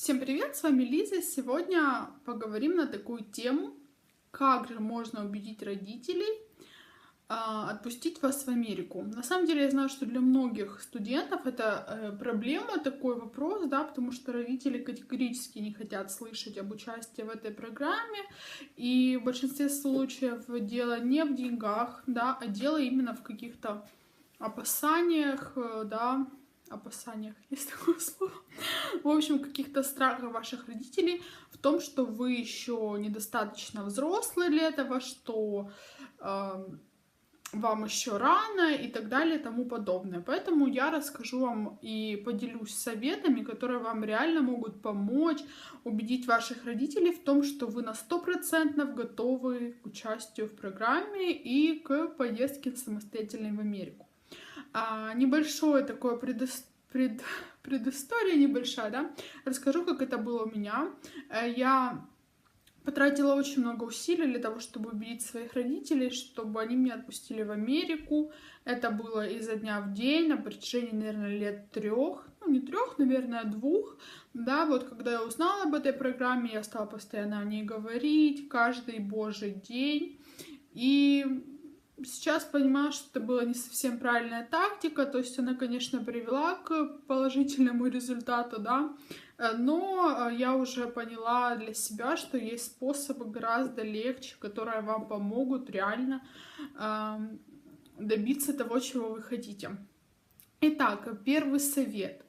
Всем привет, с вами Лиза. Сегодня поговорим на такую тему, как же можно убедить родителей отпустить вас в Америку. На самом деле я знаю, что для многих студентов это проблема, такой вопрос, да, потому что родители категорически не хотят слышать об участии в этой программе, и в большинстве случаев дело не в деньгах, да, а дело именно в каких-то опасаниях, да, опасаниях, есть такое слово, в общем, каких-то страхов ваших родителей в том, что вы еще недостаточно взрослые для этого, что вам еще рано и так далее и тому подобное. Поэтому я расскажу вам и поделюсь советами, которые вам реально могут помочь убедить ваших родителей в том, что вы на 100% готовы к участию в программе и к поездке самостоятельной в Америку. Небольшое такое предыстория небольшая, да. Расскажу, как это было у меня. Я потратила очень много усилий для того, чтобы убедить своих родителей, чтобы они меня отпустили в Америку. Это было изо дня в день, на протяжении, наверное, лет 3, ну не 3, наверное, 2. Да, вот когда я узнала об этой программе, я стала постоянно о ней говорить, каждый божий день. И сейчас понимаю, что это была не совсем правильная тактика, то есть она, конечно, привела к положительному результату, да, но я уже поняла для себя, что есть способы гораздо легче, которые вам помогут реально добиться того, чего вы хотите. Итак, первый совет.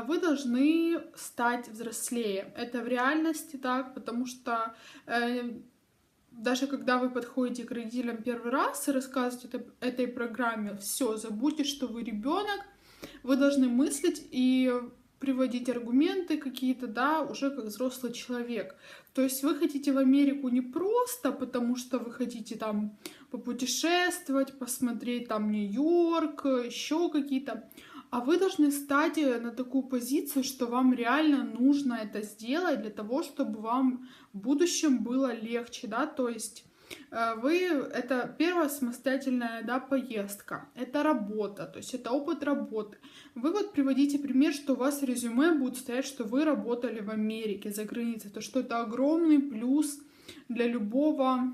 Вы должны стать взрослее. Это в реальности так, потому что даже когда вы подходите к родителям первый раз и рассказываете этой программе, все, забудьте, что вы ребенок, вы должны мыслить и приводить аргументы какие-то, да, уже как взрослый человек. То есть вы хотите в Америку не просто потому, что вы хотите там попутешествовать, посмотреть там Нью-Йорк, еще какие-то, а вы должны стать на такую позицию, что вам реально нужно это сделать для того, чтобы вам в будущем было легче, да, то есть это первая самостоятельная, да, поездка, это работа, то есть это опыт работы. Вы вот приводите пример, что у вас в резюме будет стоять, что вы работали в Америке за границей, то что это огромный плюс для любого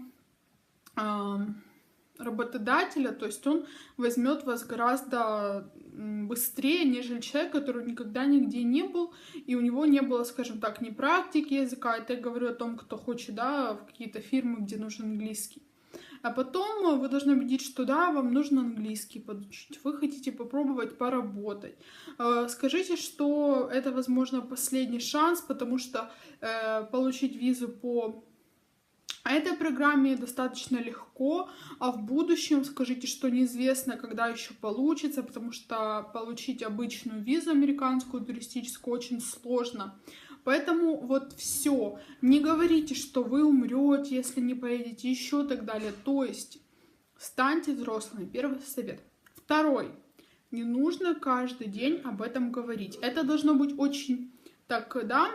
работодателя, то есть он возьмет вас гораздо быстрее, нежели человек, который никогда нигде не был, и у него не было, скажем так, ни практики языка. Это я говорю о том, кто хочет, да, в какие-то фирмы, где нужен английский. А потом вы должны убедить, что да, вам нужно английский подучить, вы хотите попробовать поработать. Скажите, что это, возможно, последний шанс, потому что получить визу по этой программе достаточно легко, а в будущем скажите, что неизвестно, когда еще получится, потому что получить обычную визу американскую туристическую очень сложно. Поэтому вот все. Не говорите, что вы умрете, если не поедете, еще и так далее. То есть станьте взрослыми. Первый совет. Второй. Не нужно каждый день об этом говорить. Это должно быть очень так, да,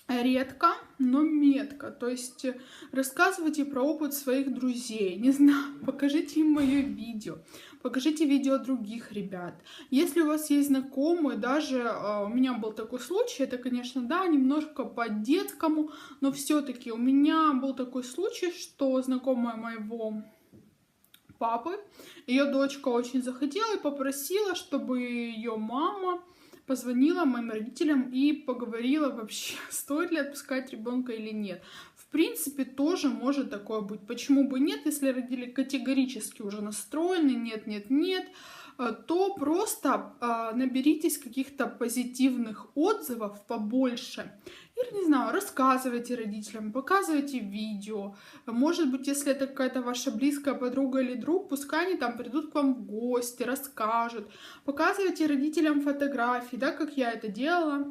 редко, но метко. То есть рассказывайте про опыт своих друзей. Не знаю, покажите им мое видео. Покажите видео других ребят. Если у вас есть знакомые, даже у меня был такой случай, это, конечно, да, немножко по-детскому, но все-таки у меня был такой случай, что знакомая моего папы, ее дочка очень захотела и попросила, чтобы ее мама позвонила моим родителям и поговорила вообще, стоит ли отпускать ребенка или нет. В принципе, тоже может такое быть. Почему бы нет, если родители категорически уже настроены, нет, нет, нет, то просто наберитесь каких-то позитивных отзывов побольше. Или, не знаю, рассказывайте родителям, показывайте видео. Может быть, если это какая-то ваша близкая подруга или друг, пускай они там придут к вам в гости, расскажут. Показывайте родителям фотографии, да, как я это делала.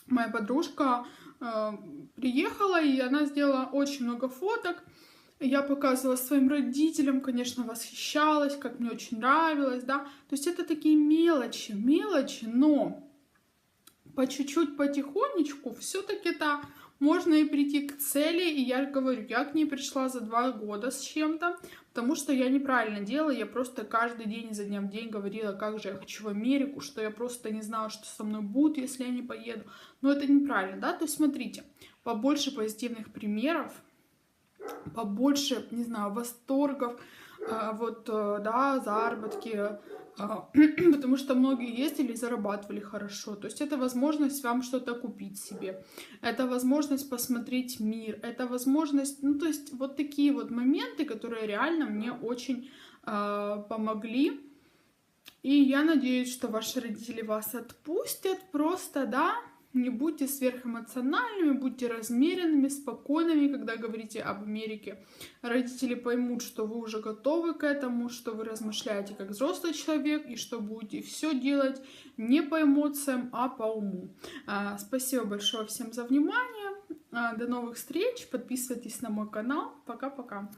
Моя подружка приехала, и она сделала очень много фоток. Я показывала своим родителям, конечно, восхищалась, как мне очень нравилось, да. То есть это такие мелочи, но по чуть-чуть, потихонечку, все-таки-то можно и прийти к цели. И я говорю, я к ней пришла за 2 года с чем-то, потому что я неправильно делала. Я просто каждый день изо дня в день говорила, как же я хочу в Америку, что я просто не знала, что со мной будет, если я не поеду. Но это неправильно, да? То есть смотрите, побольше позитивных примеров, побольше, не знаю, восторгов, да, заработки, потому что многие ездили и зарабатывали хорошо. То есть это возможность вам что-то купить себе, это возможность посмотреть мир, это возможность, ну то есть вот такие вот моменты, которые реально мне очень помогли. И я надеюсь, что ваши родители вас отпустят, просто, да, не будьте сверхэмоциональными, будьте размеренными, спокойными, когда говорите об Америке. Родители поймут, что вы уже готовы к этому, что вы размышляете как взрослый человек, и что будете все делать не по эмоциям, а по уму. Спасибо большое всем за внимание. До новых встреч. Подписывайтесь на мой канал. Пока-пока.